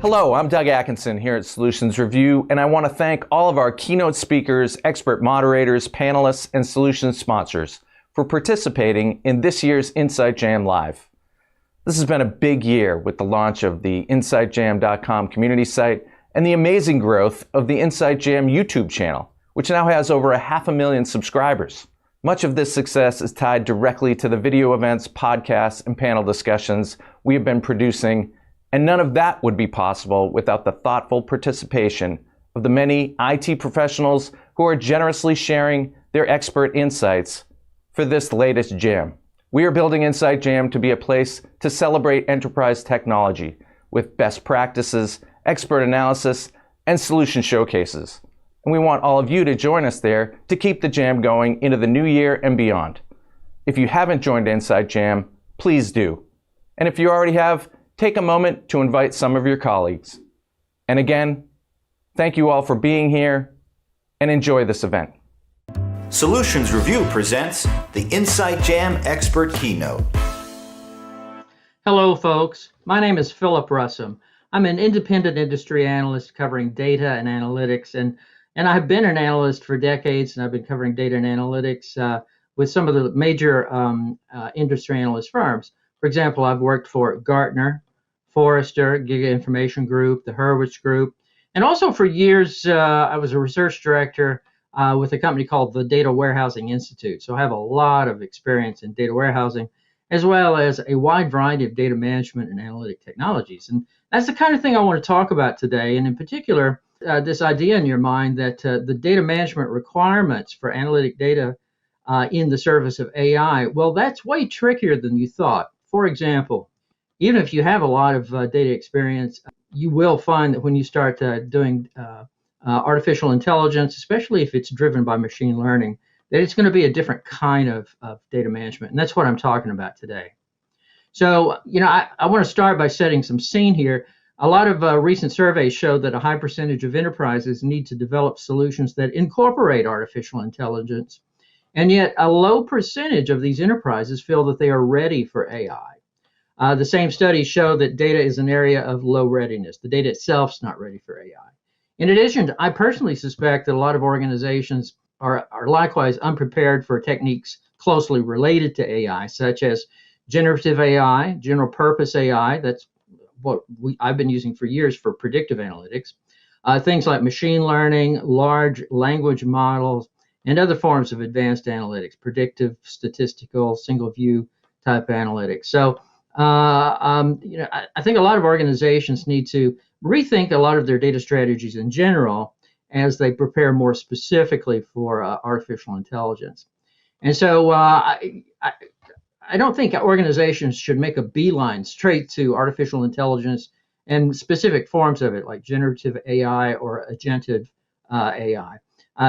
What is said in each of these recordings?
Hello, I'm Doug Atkinson here at Solutions Review, and I want to thank all of our keynote speakers, expert moderators, panelists, and solutions sponsors for participating in this year's Insight Jam Live. This has been a big year with the launch of the InsightJam.com community site and the amazing growth of the Insight Jam YouTube channel, which now has over 500,000 subscribers. Much of this success is tied directly to the video events, podcasts, and panel discussions we have been producing, and none of that would be possible without the thoughtful participation of the many IT professionals who are generously sharing their expert insights for this latest jam. We are building Insight Jam to be a place to celebrate enterprise technology with best practices, expert analysis, and solution showcases. And we want all of you to join us there to keep the jam going into the new year and beyond. If you haven't joined Insight Jam, please do. And if you already have, take a moment to invite some of your colleagues. And again, thank you all for being here and enjoy this event. Solutions Review presents the Insight Jam Expert Keynote. Hello, folks. My name is Philip Russum. I'm an independent industry analyst covering data and analytics, and I've been an analyst for decades, and I've been covering data and analytics with some of the major industry analyst firms. For example, I've worked for Gartner, Forrester, Giga Information Group, the Hurwitz Group, and also for years I was a research director with a company called the Data Warehousing Institute. So I have a lot of experience in data warehousing, as well as a wide variety of data management and analytic technologies. And that's the kind of thing I want to talk about today, and in particular, this idea in your mind that the data management requirements for analytic data in the service of AI, well, that's way trickier than you thought. For example, even if you have a lot of data experience, you will find that when you start doing artificial intelligence, especially if it's driven by machine learning, that it's going to be a different kind of data management. And that's what I'm talking about today. So, I want to start by setting some scene here. A lot of recent surveys show that a high percentage of enterprises need to develop solutions that incorporate artificial intelligence. And yet a low percentage of these enterprises feel that they are ready for AI. The same studies show that data is an area of low readiness. The data itself is not ready for AI. In addition, I personally suspect that a lot of organizations are likewise unprepared for techniques closely related to AI, such as generative AI, general purpose AI. That's what I've been using for years for predictive analytics. Things like machine learning, large language models, and other forms of advanced analytics, predictive, statistical, single view type analytics. So, I think a lot of organizations need to rethink a lot of their data strategies in general as they prepare more specifically for artificial intelligence. And so I don't think organizations should make a beeline straight to artificial intelligence and specific forms of it, like generative AI or agentive AI.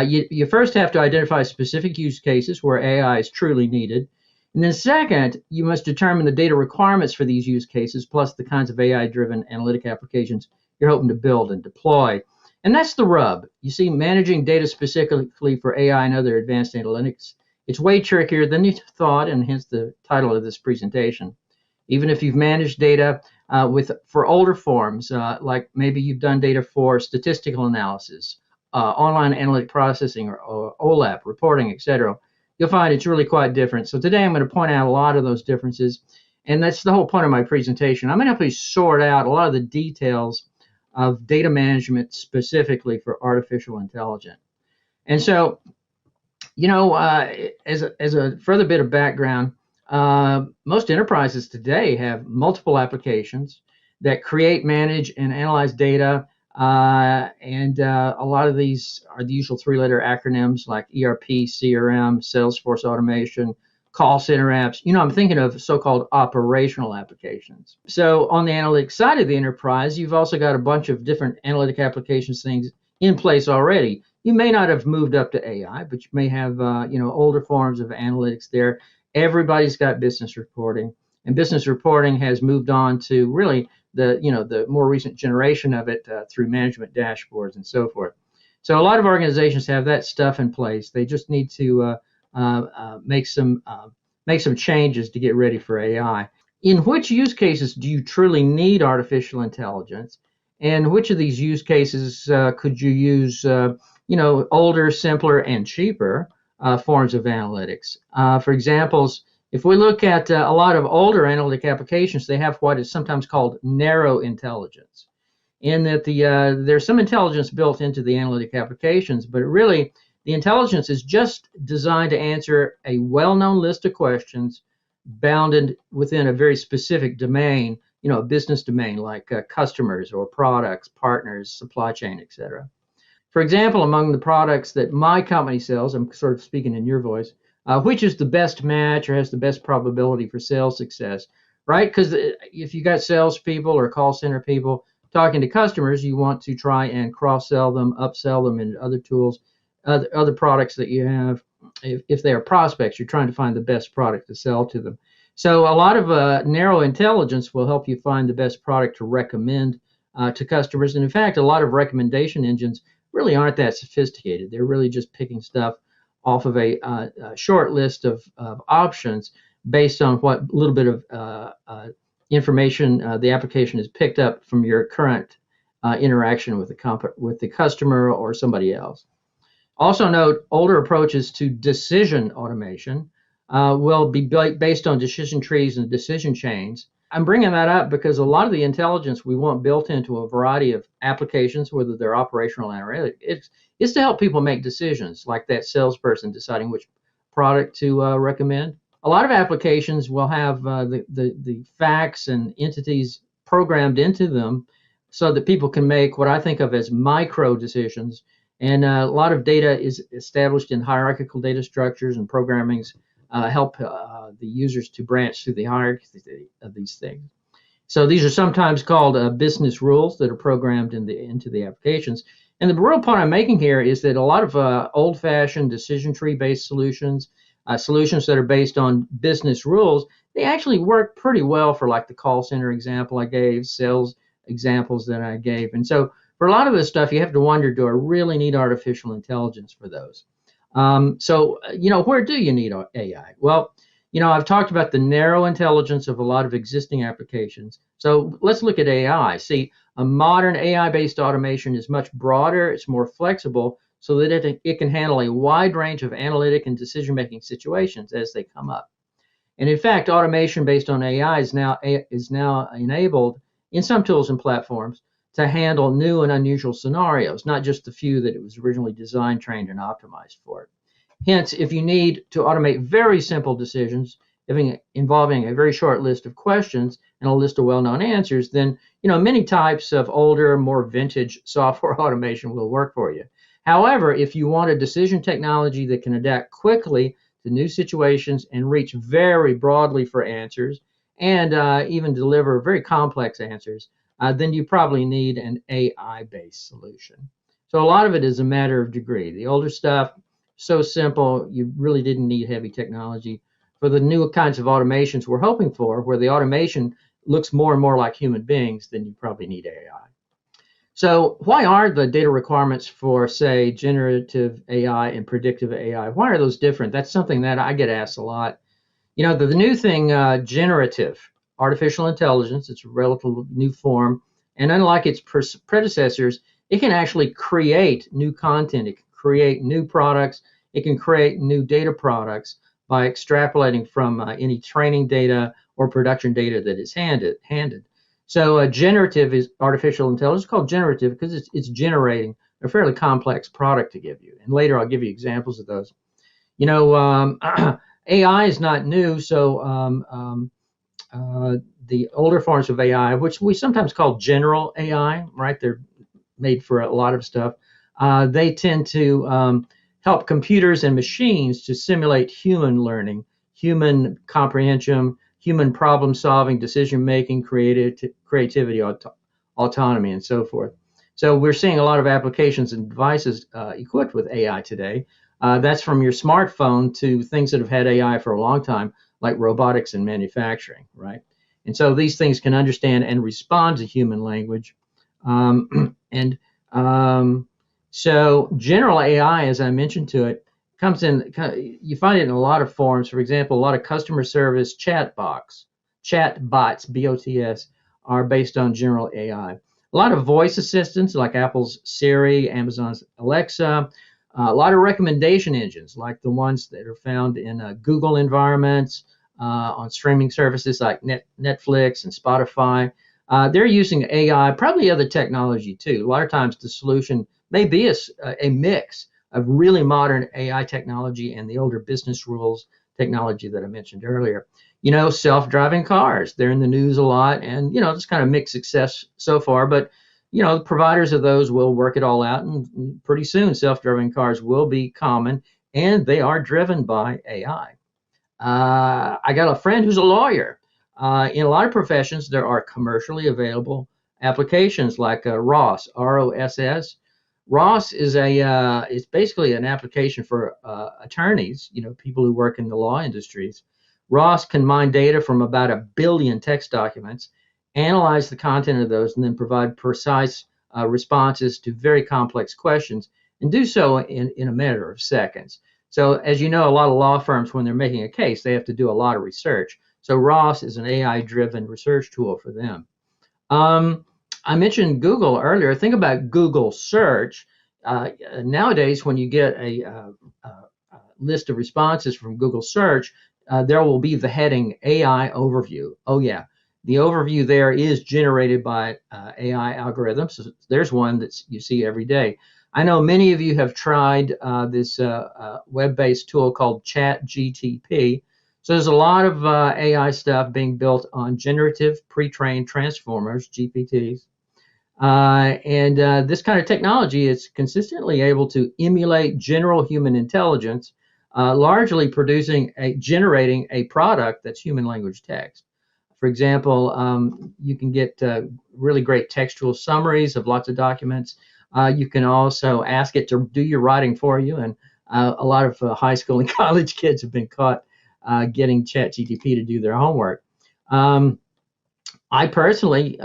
You first have to identify specific use cases where AI is truly needed. And then second, you must determine the data requirements for these use cases, plus the kinds of AI-driven analytic applications you're hoping to build and deploy. And that's the rub. You see, managing data specifically for AI and other advanced analytics, it's way trickier than you thought, and hence the title of this presentation. Even if you've managed data for older forms, like maybe you've done data for statistical analysis, online analytic processing, or OLAP, reporting, etc., you'll find it's really quite different. So today I'm going to point out a lot of those differences, and that's the whole point of my presentation. I'm going to help you sort out a lot of the details of data management specifically for artificial intelligence. And so, as a further bit of background, most enterprises today have multiple applications that create, manage, and analyze data. And a lot of these are the usual three-letter acronyms like ERP, CRM, Salesforce automation, call center apps. I'm thinking of so-called operational applications. So on the analytics side of the enterprise, you've also got a bunch of different analytic applications things in place already. You may not have moved up to AI, but you may have older forms of analytics there. Everybody's got business reporting, and business reporting has moved on to really the more recent generation of it through management dashboards and so forth. So a lot of organizations have that stuff in place. They just need to make some changes to get ready for AI. In which use cases do you truly need artificial intelligence? And which of these use cases could you use, older, simpler, and cheaper forms of analytics? For examples, if we look at a lot of older analytic applications, they have what is sometimes called narrow intelligence, in that there's some intelligence built into the analytic applications, but really the intelligence is just designed to answer a well-known list of questions bounded within a very specific domain, a business domain like customers or products, partners, supply chain, etc. For example, among the products that my company sells, I'm sort of speaking in your voice, which is the best match or has the best probability for sales success, right? Because if you got salespeople or call center people talking to customers, you want to try and cross-sell them, upsell them into other tools, other products that you have. If they are prospects, you're trying to find the best product to sell to them. So a lot of narrow intelligence will help you find the best product to recommend to customers. And in fact, a lot of recommendation engines really aren't that sophisticated. They're really just picking stuff off of a short list of options based on what little bit of information the application has picked up from your current interaction with the customer or somebody else. Also note, older approaches to decision automation will be based on decision trees and decision chains. I'm bringing that up because a lot of the intelligence we want built into a variety of applications, whether they're operational or analytic, it's to help people make decisions, like that salesperson deciding which product to recommend. A lot of applications will have the facts and entities programmed into them so that people can make what I think of as micro decisions. And a lot of data is established in hierarchical data structures, and programmings help the users to branch through the hierarchy of these things. So these are sometimes called business rules that are programmed into the applications. And the real point I'm making here is that a lot of old-fashioned decision tree-based solutions, solutions that are based on business rules, they actually work pretty well for like the call center example I gave, sales examples that I gave. And so for a lot of this stuff, you have to wonder, do I really need artificial intelligence for those? Where do you need AI? Well, I've talked about the narrow intelligence of a lot of existing applications. So let's look at AI. See, a modern AI-based automation is much broader, it's more flexible, so that it can handle a wide range of analytic and decision-making situations as they come up. And in fact, automation based on AI is now enabled in some tools and platforms to handle new and unusual scenarios, not just the few that it was originally designed, trained, and optimized for. Hence, if you need to automate very simple decisions involving a very short list of questions and a list of well-known answers, then many types of older, more vintage software automation will work for you. However, if you want a decision technology that can adapt quickly to new situations and reach very broadly for answers, and even deliver very complex answers, then you probably need an AI-based solution. So a lot of it is a matter of degree. The older stuff, so simple, you really didn't need heavy technology. For the new kinds of automations we're hoping for, where the automation looks more and more like human beings, then you probably need AI. So why are the data requirements for, say, generative AI and predictive AI, why are those different? That's something that I get asked a lot. The new thing, generative, artificial intelligence, it's a relatively new form, and unlike its predecessors, it can actually create new content, it can create new products, it can create new data products by extrapolating from any training data or production data that is handed. So generative is artificial intelligence. It's called generative because it's generating a fairly complex product to give you. And later I'll give you examples of those. AI is not new, so the older forms of AI, which we sometimes call general AI, right? They're made for a lot of stuff. They tend to help computers and machines to simulate human learning, human comprehension, human problem solving, decision making, creativity, autonomy, and so forth. So we're seeing a lot of applications and devices equipped with AI today. That's from your smartphone to things that have had AI for a long time, like robotics and manufacturing, right? And so these things can understand and respond to human language. So general AI, as I mentioned to it, comes in, you find it in a lot of forms. For example, a lot of customer service chatbots, BOTS, are based on general AI. A A lot of voice assistants like Apple's Siri, Amazon's Alexa, a lot of recommendation engines like the ones that are found in Google environments, on streaming services like Netflix and Spotify. They're using AI, probably other technology too. A lot of times the solution may be a mix of really modern AI technology and the older business rules technology that I mentioned earlier. Self-driving cars, they're in the news a lot, and, it's kind of mixed success so far, but, the providers of those will work it all out, and pretty soon self-driving cars will be common, and they are driven by AI. I got a friend who's a lawyer. In a lot of professions, there are commercially available applications like ROSS, ROSS. ROSS is it's basically an application for attorneys, people who work in the law industries. ROSS can mine data from about 1 billion text documents, analyze the content of those, and then provide precise responses to very complex questions, and do so in a matter of seconds. So as you know, a lot of law firms, when they're making a case, they have to do a lot of research. So ROSS is an AI-driven research tool for them. I mentioned Google earlier. Think about Google search. Nowadays, when you get a list of responses from Google search, there will be the heading AI overview. Oh yeah, the overview there is generated by AI algorithms. So there's one that you see every day. I know many of you have tried this web-based tool called ChatGTP. So there's a lot of AI stuff being built on generative pre-trained transformers, GPTs. This kind of technology is consistently able to emulate general human intelligence, largely generating a product that's human language text. For example, you can get really great textual summaries of lots of documents. You can also ask it to do your writing for you, and a lot of high school and college kids have been caught getting ChatGTP to do their homework. I personally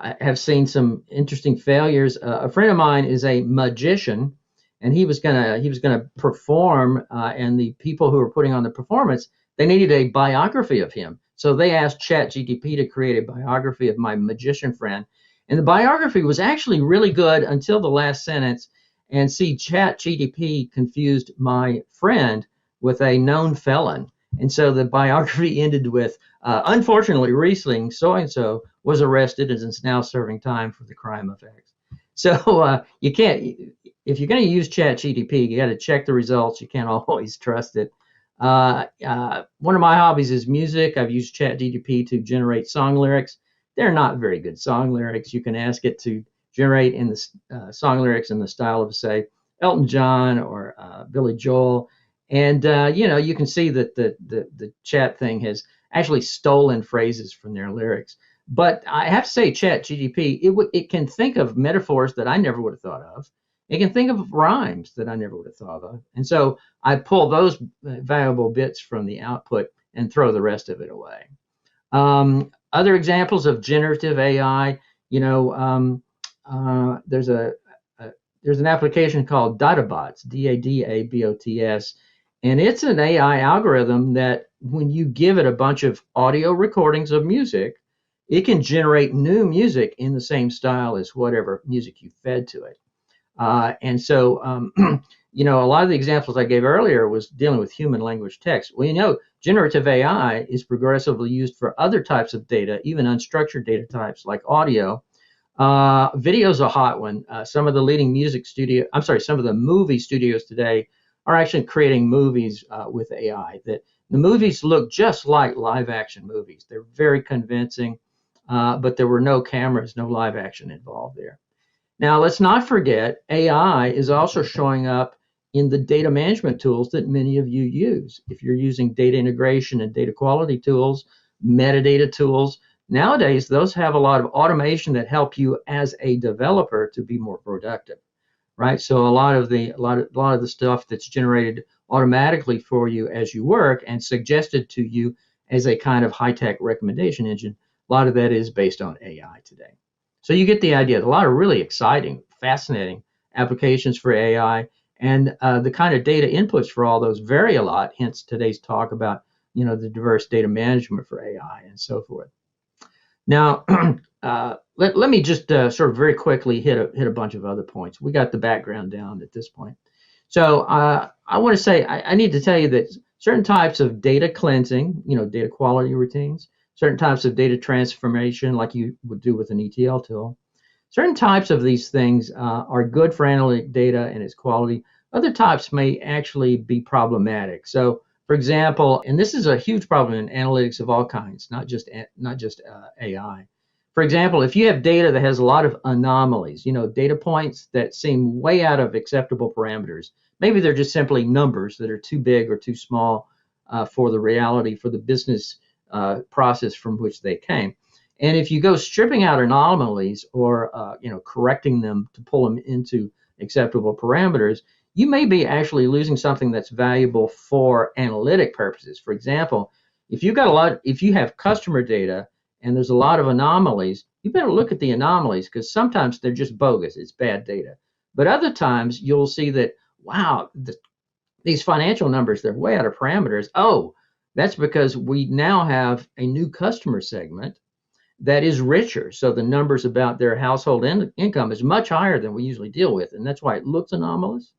I have seen some interesting failures. A friend of mine is a magician, and he was gonna perform, and the people who were putting on the performance, they needed a biography of him. So they asked ChatGTP to create a biography of my magician friend, and the biography was actually really good until the last sentence. And see, ChatGTP confused my friend with a known felon. And so the biography ended with, unfortunately, Riesling so-and-so was arrested and is now serving time for the crime of X. So you can't, if you're going to use ChatGTP, you got to check the results. You can't always trust it. One of my hobbies is music. I've used ChatGTP to generate song lyrics. They're not very good song lyrics. You can ask it to generate in the song lyrics in the style of, say, Elton John or Billy Joel. And you can see that the chat thing has actually stolen phrases from their lyrics. But I have to say, ChatGTP, it can think of metaphors that I never would have thought of. It can think of rhymes that I never would have thought of. And so I pull those valuable bits from the output and throw the rest of it away. Other examples of generative AI, there's an application called Databots, Dadabots, and it's an AI algorithm that when you give it a bunch of audio recordings of music, it can generate new music in the same style as whatever music you fed to it. And so, a lot of the examples I gave earlier was dealing with human language text. Well, generative AI is progressively used for other types of data, even unstructured data types like audio. Video's a hot one. Some of the movie studios today are actually creating movies with AI. That the movies look just like live action movies. They're very convincing, but there were no cameras, no live action involved there. Now, let's not forget, AI is also showing up in the data management tools that many of you use. If you're using data integration and data quality tools, metadata tools, nowadays those have a lot of automation that help you as a developer to be more productive, right? So a lot of the stuff that's generated automatically for you as you work and suggested to you as a kind of high-tech recommendation engine, a lot of that is based on AI today. So you get the idea. A lot of really exciting, fascinating applications for AI, and the kind of data inputs for all those vary a lot. Hence today's talk about the diverse data management for AI and so forth. Now, let me just sort of very quickly hit a bunch of other points. We got the background down at this point. So I want to say I need to tell you that certain types of data cleansing, data quality routines, certain types of data transformation, like you would do with an ETL tool, certain types of these things are good for analytic data and its quality. Other types may actually be problematic. So, for example, and this is a huge problem in analytics of all kinds, not just AI. For example, if you have data that has a lot of anomalies, data points that seem way out of acceptable parameters, maybe they're just simply numbers that are too big or too small for the reality, for the business process from which they came. And if you go stripping out anomalies or correcting them to pull them into acceptable parameters, you may be actually losing something that's valuable for analytic purposes. For example, if you have customer data and there's a lot of anomalies, you better look at the anomalies because sometimes they're just bogus. It's bad data. But other times you'll see that, wow, these financial numbers, they're way out of parameters. Oh, that's because we now have a new customer segment that is richer. So the numbers about their household income is much higher than we usually deal with. And that's why it looks anomalous.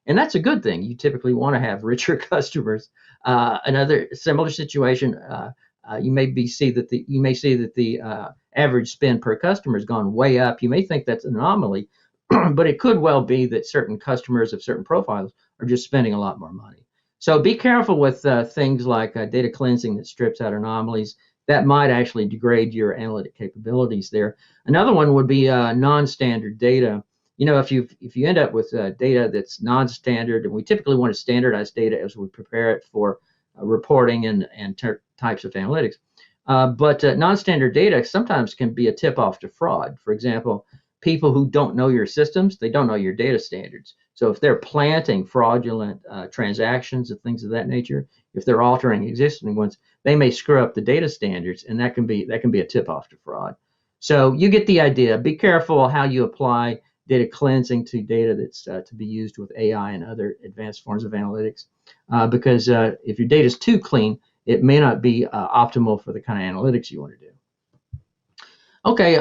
And that's a good thing. You typically want to have richer customers. Another similar situation, you may see that the average spend per customer has gone way up. You may think that's an anomaly, but it could well be that certain customers of certain profiles are just spending a lot more money. So be careful with things like data cleansing that strips out anomalies. That might actually degrade your analytic capabilities there. Another one would be non-standard data. If you end up with data that's non-standard, and we typically want to standardize data as we prepare it for reporting and types of analytics. But non-standard data sometimes can be a tip-off to fraud. For example, people who don't know your systems, they don't know your data standards. So if they're planting fraudulent transactions and things of that nature, if they're altering existing ones, they may screw up the data standards, and that can be a tip-off to fraud. So you get the idea. Be careful how you apply data cleansing to data that's to be used with AI and other advanced forms of analytics, because if your data is too clean, it may not be optimal for the kind of analytics you want to do. Okay,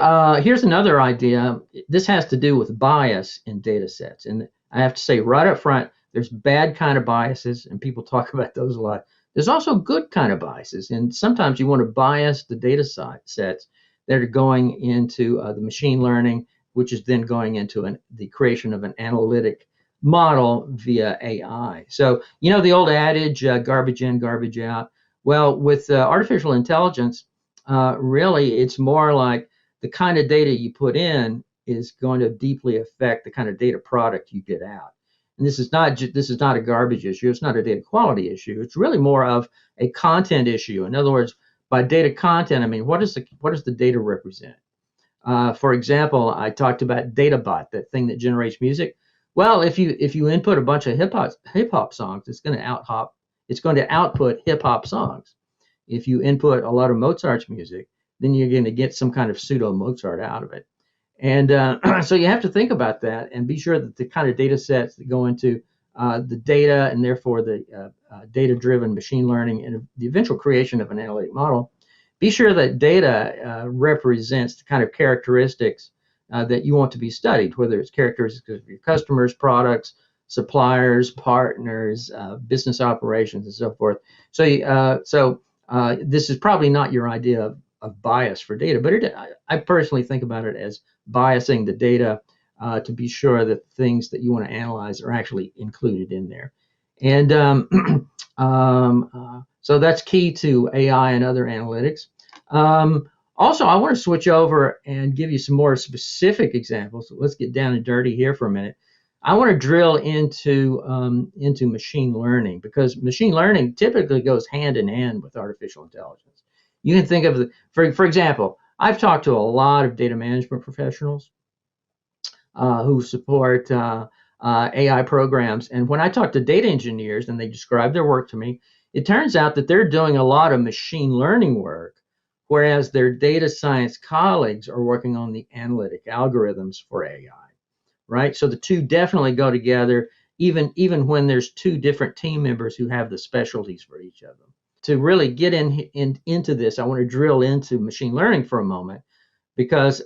here's another idea. This has to do with bias in data sets. And I have to say right up front, there's bad kind of biases, and people talk about those a lot. There's also good kind of biases, and sometimes you want to bias the data sets that are going into the machine learning, which is then going into the creation of an analytic model via AI. So, the old adage, garbage in, garbage out. Well, with artificial intelligence, really, it's more like the kind of data you put in is going to deeply affect the kind of data product you get out. And this is not a garbage issue. It's not a data quality issue. It's really more of a content issue. In other words, by data content, I mean, what does the data represent? For example, I talked about DataBot, that thing that generates music. Well, if you input a bunch of hip hop songs, it's going to output hip hop songs. If you input a lot of Mozart's music, then you're going to get some kind of pseudo Mozart out of it. And so you have to think about that and be sure that the kind of data sets that go into the data and therefore the data-driven machine learning and the eventual creation of an analytic model, be sure that data represents the kind of characteristics that you want to be studied, whether it's characteristics of your customers, products, suppliers, partners, business operations, and so forth. So this is probably not your idea of bias for data, but I personally think about it as biasing the data to be sure that things that you want to analyze are actually included in there. And so that's key to AI and other analytics. Also, I want to switch over and give you some more specific examples. So let's get down and dirty here for a minute. I want to drill into machine learning, because machine learning typically goes hand in hand with artificial intelligence. You can think of for example, I've talked to a lot of data management professionals who support AI programs, and when I talk to data engineers and they describe their work to me, it turns out that they're doing a lot of machine learning work, whereas their data science colleagues are working on the analytic algorithms for AI. Right? So the two definitely go together, even when there's two different team members who have the specialties for each of them. To really get into this, I want to drill into machine learning for a moment, because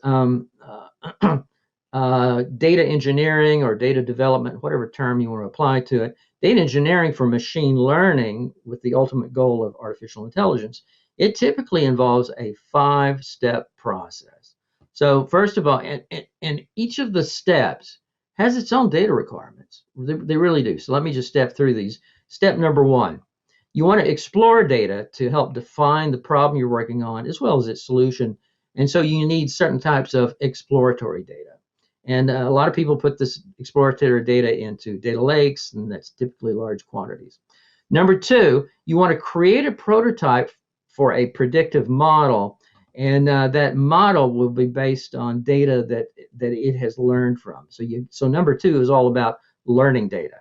data engineering or data development, whatever term you want to apply to it, data engineering for machine learning with the ultimate goal of artificial intelligence, it typically involves a 5-step process. So first of all, and each of the steps has its own data requirements. They really do. So let me just step through these. Step number 1, you want to explore data to help define the problem you're working on as well as its solution. And so you need certain types of exploratory data. And a lot of people put this exploratory data into data lakes, and that's typically large quantities. Number 2, you want to create a prototype for a predictive model, and that model will be based on data that it has learned from. So number 2 is all about learning data.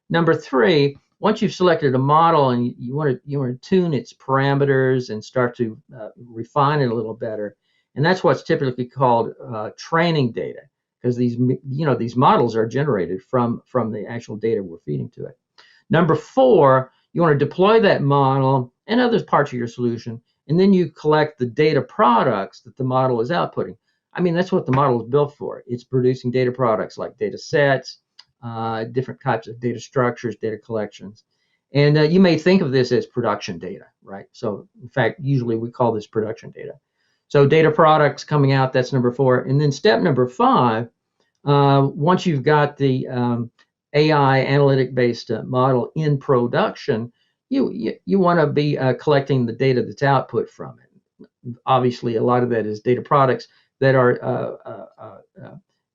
Number 3, once you've selected a model and you want to tune its parameters and start to refine it a little better, and that's what's typically called training data, because these models are generated from the actual data we're feeding to it. Number 4, you want to deploy that model and other parts of your solution, and then you collect the data products that the model is outputting. I mean, that's what the model is built for. It's producing data products like data sets, different types of data structures, data collections. And you may think of this as production data, right? So in fact, usually we call this production data. So data products coming out, that's number 4. And then step number 5, once you've got the AI analytic-based model in production, you want to be collecting the data that's output from it. Obviously, a lot of that is data products that are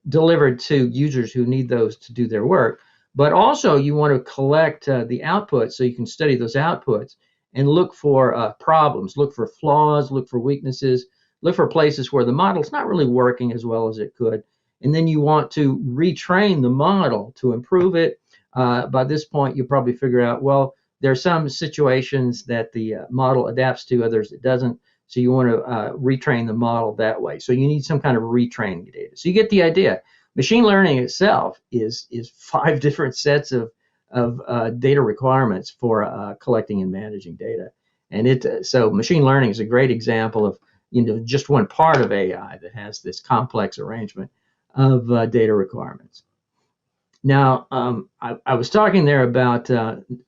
delivered to users who need those to do their work. But also, you want to collect the outputs so you can study those outputs and look for problems, look for flaws, look for weaknesses, look for places where the model's not really working as well as it could. And then you want to retrain the model to improve it. By this point, you'll probably figure out, well, there are some situations that the model adapts to, others it doesn't. So you want to retrain the model that way. So you need some kind of retraining data. So you get the idea. Machine learning itself is 5 different sets of data requirements for collecting and managing data. And so machine learning is a great example of just one part of AI that has this complex arrangement of data requirements. Now, I was talking there about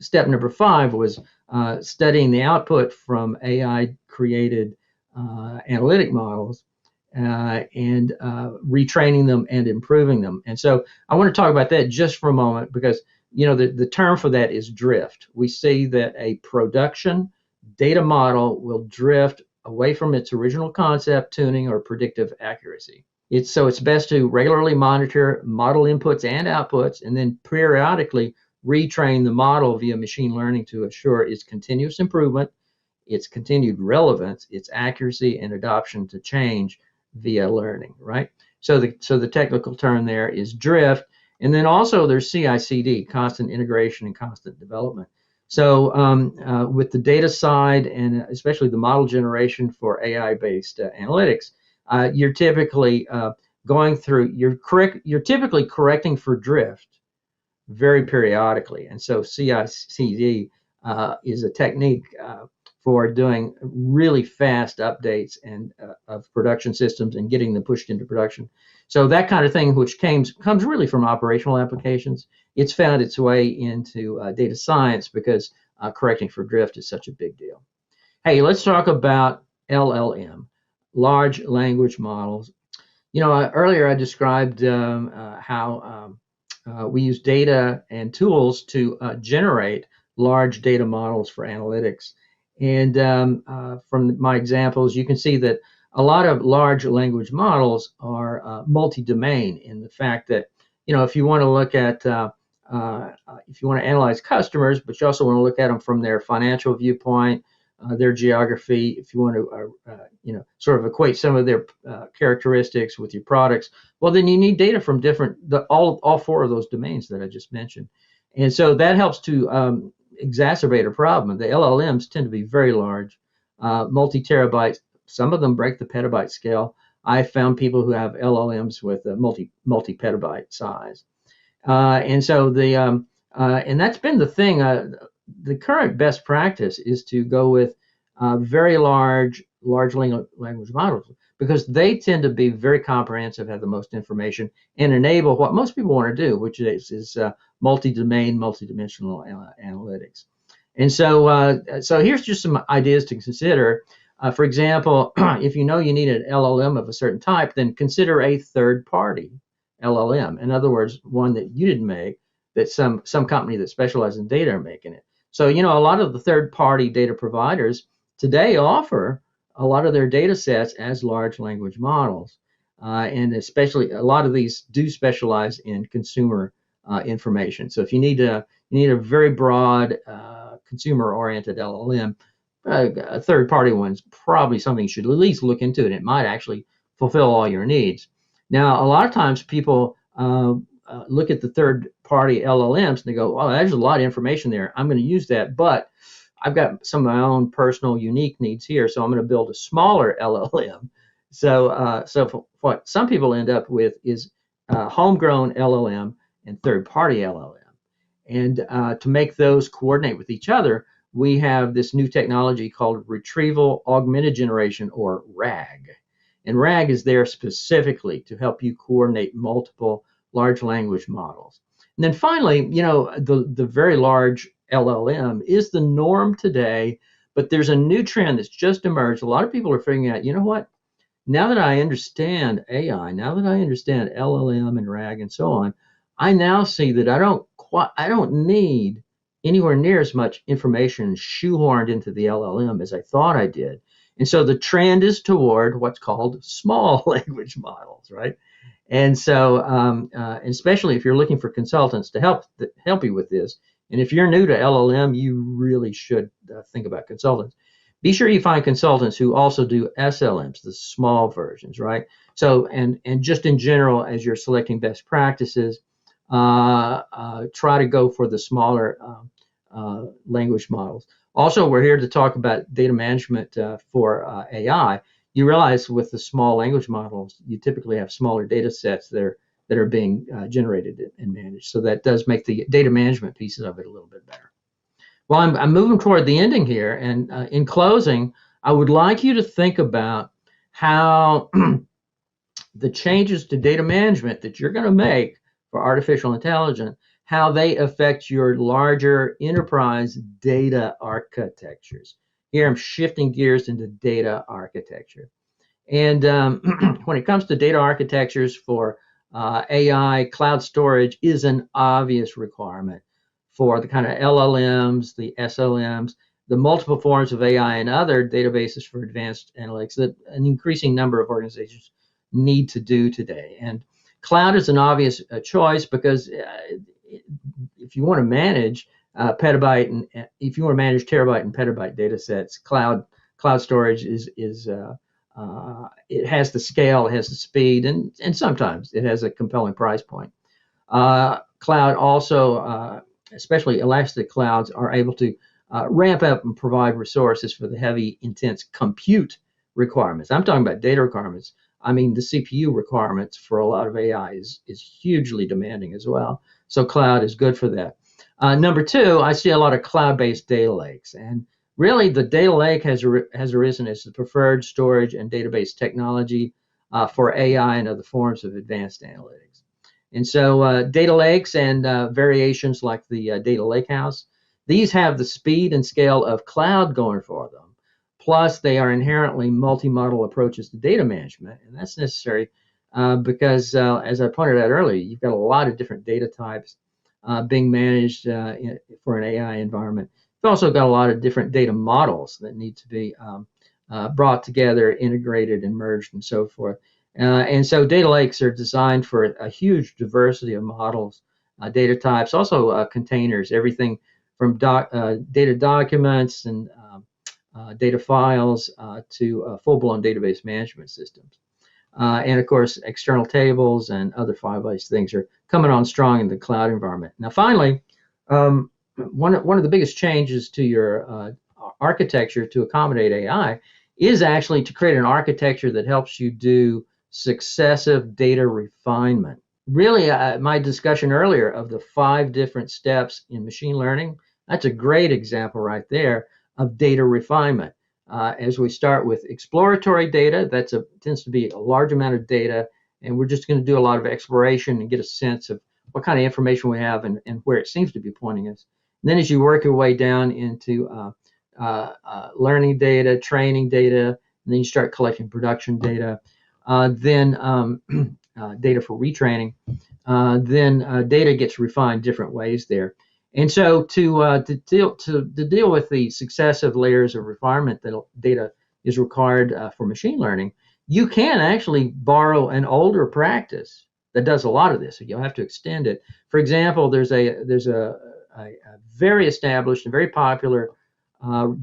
step number 5 was studying the output from AI-created analytic models and retraining them and improving them. And so I want to talk about that just for a moment because, the term for that is drift. We see that a production data model will drift away from its original concept, tuning, or predictive accuracy. It's best to regularly monitor model inputs and outputs, and then periodically retrain the model via machine learning to assure its continuous improvement, its continued relevance, its accuracy, and adoption to change via learning, right? So the technical term there is drift, and then also there's CI/CD, constant integration and constant development. So with the data side, and especially the model generation for AI-based analytics, you're typically you're typically correcting for drift very periodically. And so CI/CD is a technique for doing really fast updates and of production systems and getting them pushed into production. So that kind of thing, which comes really from operational applications, it's found its way into data science because correcting for drift is such a big deal. Hey, let's talk about LLM, large language models. Earlier I described how we use data and tools to generate large data models for analytics. And from my examples, you can see that a lot of large language models are multi-domain in the fact that, if you want to look at, if you want to analyze customers, but you also want to look at them from their financial viewpoint, their geography, if you want to, sort of equate some of their characteristics with your products, well, then you need data from all 4 of those domains that I just mentioned. And so that helps to exacerbate a problem. The LLMs tend to be very large, multi-terabytes. Some of them break the petabyte scale. I found people who have LLMs with a multi-petabyte size. And so and that's been the thing. The current best practice is to go with very large language models. because they tend to be very comprehensive, have the most information, and enable what most people want to do, which is multi-domain, multi-dimensional analytics. And so here's just some ideas to consider. For example, if you know you need an LLM of a certain type, then consider a third-party LLM. In other words, one that you didn't make, that some company that specializes in data are making it. So, a lot of the third-party data providers today offer a lot of their data sets as large language models. And especially a lot of these do specialize in consumer information. So if you need a very broad consumer-oriented LLM, a third-party one's probably something you should at least look into, and it might actually fulfill all your needs. Now, a lot of times people look at the third-party LLMs and they go, "Well, there's a lot of information there. I'm going to use that, but I've got some of my own personal unique needs here, so I'm going to build a smaller LLM." So what some people end up with is homegrown LLM and third-party LLM. And to make those coordinate with each other, we have this new technology called Retrieval Augmented Generation, or RAG. And RAG is there specifically to help you coordinate multiple large language models. And then finally, the very large LLM is the norm today, but there's a new trend that's just emerged. A lot of people are figuring out, you know what? Now that I understand AI, now that I understand LLM and RAG and so on, I now see that I don't need anywhere near as much information shoehorned into the LLM as I thought I did. And so the trend is toward what's called small language models, right? And so, especially if you're looking for consultants to help you with this, and if you're new to LLM, you really should think about consultants. Be sure you find consultants who also do SLMs, the small versions, right? So, and just in general, as you're selecting best practices, try to go for the smaller language models. Also, we're here to talk about data management for AI. You realize with the small language models, you typically have smaller data sets that are being generated and managed. So that does make the data management pieces of it a little bit better. Well, I'm moving toward the ending here. And in closing, I would like you to think about how the changes to data management that you're going to make for artificial intelligence, how they affect your larger enterprise data architectures. Here I'm shifting gears into data architecture. And when it comes to data architectures for AI, cloud storage is an obvious requirement for the kind of LLMs, the SLMs, the multiple forms of AI and other databases for advanced analytics that an increasing number of organizations need to do today. And cloud is an obvious choice because if you want to manage petabyte and if you want to manage terabyte and petabyte data sets, cloud storage is it has the scale, it has the speed, and sometimes it has a compelling price point. Cloud also, especially elastic clouds, are able to ramp up and provide resources for the heavy, intense compute requirements. I'm talking about data requirements. I mean, the CPU requirements for a lot of AI is hugely demanding as well. So cloud is good for that. Number two, I see a lot of cloud-based data lakes. And really, the data lake has arisen as the preferred storage and database technology for AI and other forms of advanced analytics. And so data lakes and variations like the data lakehouse, these have the speed and scale of cloud going for them. Plus, they are inherently multi-model approaches to data management, and that's necessary because, as I pointed out earlier, you've got a lot of different data types being managed for an AI environment. You've also got a lot of different data models that need to be brought together, integrated, and merged, and so forth. And so data lakes are designed for a huge diversity of models, data types, also containers, everything from data documents and data files to full-blown database management systems. And of course, external tables and other file-based things are coming on strong in the cloud environment. Now, finally, one of the biggest changes to your architecture to accommodate AI is actually to create an architecture that helps you do successive data refinement. Really, my discussion earlier of the 5 different steps in machine learning, that's a great example right there of data refinement. as we start with exploratory data. Tends to be a large amount of data, and we're just going to do a lot of exploration and get a sense of what kind of information we have and where it seems to be pointing us. And then as you work your way down into learning data, training data, and then you start collecting production data, then data for retraining, then data gets refined different ways there. And so to deal with the successive layers of refinement that data is required for machine learning, you can actually borrow an older practice that does a lot of this. So you'll have to extend it. For example, there's a very established and very popular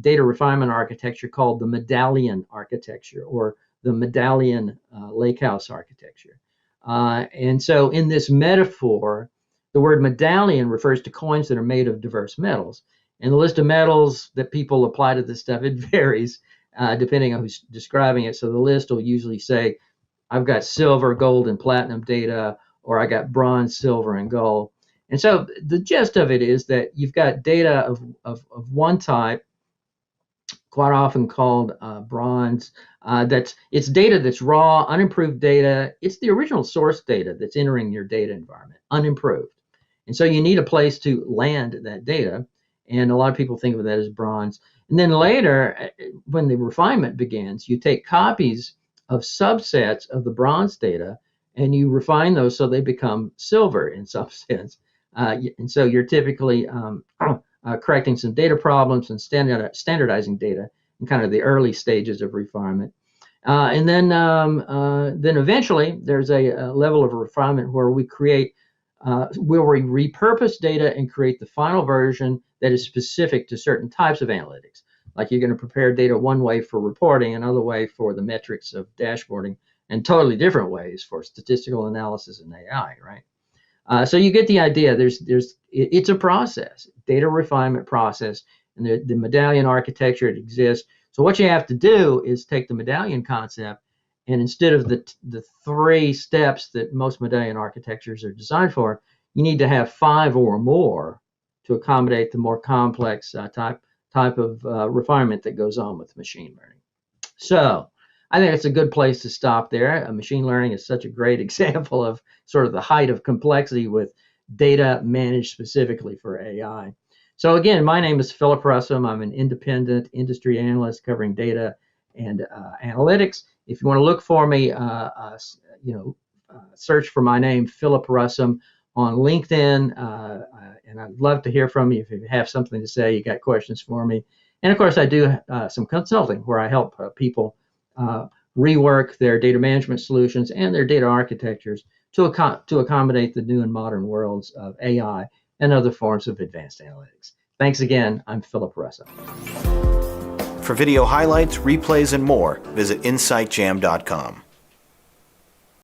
data refinement architecture called the medallion architecture, or the medallion lakehouse architecture. And so in this metaphor, the word medallion refers to coins that are made of diverse metals. And the list of metals that people apply to this stuff, it varies depending on who's describing it. So the list will usually say, I've got silver, gold, and platinum data, or I got bronze, silver, and gold. And so the gist of it is that you've got data of one type, quite often called bronze. It's data that's raw, unimproved data. It's the original source data that's entering your data environment, unimproved. And so you need a place to land that data. And a lot of people think of that as bronze. And then later, when the refinement begins, you take copies of subsets of the bronze data and you refine those so they become silver in some sense. And so you're typically correcting some data problems and standardizing data in kind of the early stages of refinement. And then eventually there's a level of refinement where we repurpose data and create the final version that is specific to certain types of analytics. Like you're going to prepare data one way for reporting, another way for the metrics of dashboarding, and totally different ways for statistical analysis and AI, right? So you get the idea. It's a process, data refinement process, and the medallion architecture, it exists. So what you have to do is take the medallion concept, and instead of the 3 steps that most medallion architectures are designed for, you need to have 5 or more to accommodate the more complex type of refinement that goes on with machine learning. So I think it's a good place to stop there. Machine learning is such a great example of sort of the height of complexity with data managed specifically for AI. So again, my name is Philip Russum. I'm an independent industry analyst covering data and analytics. If you want to look for me, search for my name, Philip Russum, on LinkedIn, and I'd love to hear from you if you have something to say, you got questions for me. And of course, I do some consulting where I help people rework their data management solutions and their data architectures to accommodate the new and modern worlds of AI and other forms of advanced analytics. Thanks again. I'm Philip Russum. For video highlights, replays, and more, visit insightjam.com.